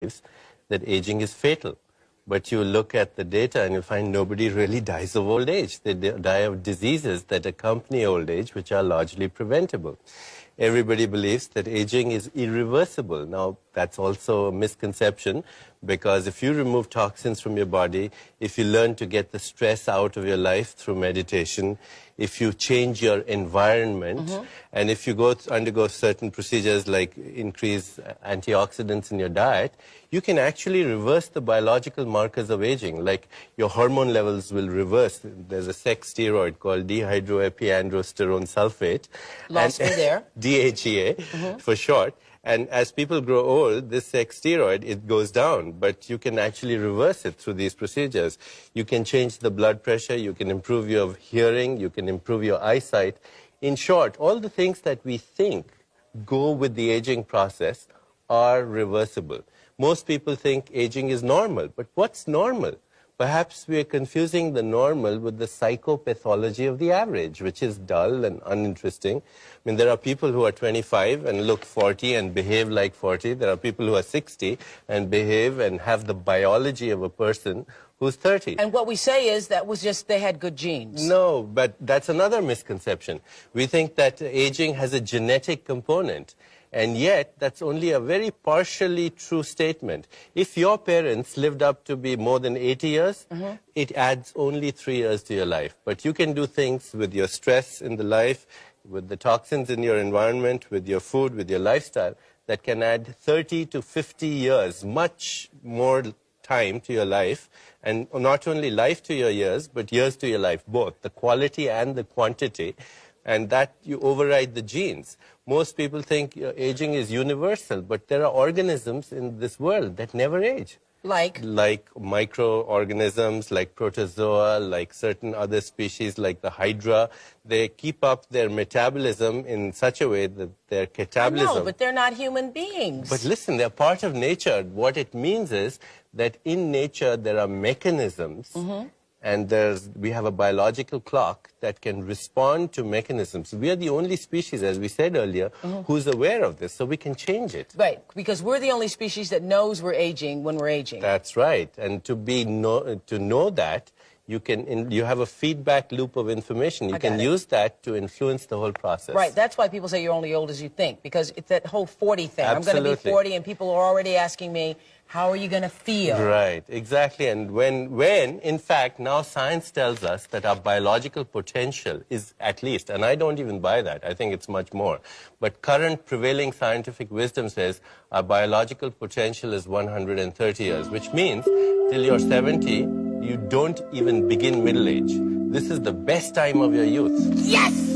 that aging is fatal. But you look at the data and you'll find nobody really dies of old age. They die of diseases that accompany old age, which are largely preventable. Everybody believes that aging is irreversible. Now, that's also a misconception, because if you remove toxins from your body, if you learn to get the stress out of your life through meditation, if you change your environment, and if you undergo certain procedures like increase antioxidants in your diet, you can actually reverse the biological markers of aging. Like your hormone levels will reverse. There's a sex steroid called dehydroepiandrosterone sulfate. Lost me there. DHEA for short. And as people grow old, this sex steroid, it goes down, but you can actually reverse it through these procedures. You can change the blood pressure, you can improve your hearing, you can improve your eyesight. In short, all the things that we think go with the aging process are reversible. Most people think aging is normal, but what's normal? Perhaps we are confusing the normal with the psychopathology of the average, which is dull and uninteresting. I mean, there are people who are 25 and look 40 and behave like 40. There are people who are 60 and behave and have the biology of a person who's 30. And what we say is that was just they had good genes. No, but that's another misconception. We think that aging has a genetic component. And yet, that's only a very partially true statement. If your parents lived up to be more than 80 years, it adds only 3 years to your life. But you can do things with your stress in the life, with the toxins in your environment, with your food, with your lifestyle, that can add 30 to 50 years, much more time to your life. And not only life to your years, but years to your life, both, the quality and the quantity. And that you override the genes. Most people think aging is universal, but there are organisms in this world that never age. Like? Like microorganisms, like protozoa, like certain other species, like the hydra. They keep up their metabolism in such a way that their catabolism... No, but they're not human beings. But listen, they're part of nature. What it means is that in nature there are mechanisms and we have a biological clock that can respond to mechanisms. We are the only species, as we said earlier, who's aware of this, so we can change it. Right, because we're the only species that knows we're aging when we're aging. That's right, and to know that, you have a feedback loop of information. You can use that to influence the whole process. Right, that's why people say you're only old as you think, because it's that whole 40 thing. Absolutely. I'm going to be 40 and people are already asking me, how are you going to feel? Right, exactly. And when, in fact, now science tells us that our biological potential is at least, and I don't even buy that, I think it's much more, but current prevailing scientific wisdom says our biological potential is 130 years, which means till you're 70, you don't even begin middle age. This is the best time of your youth. Yes!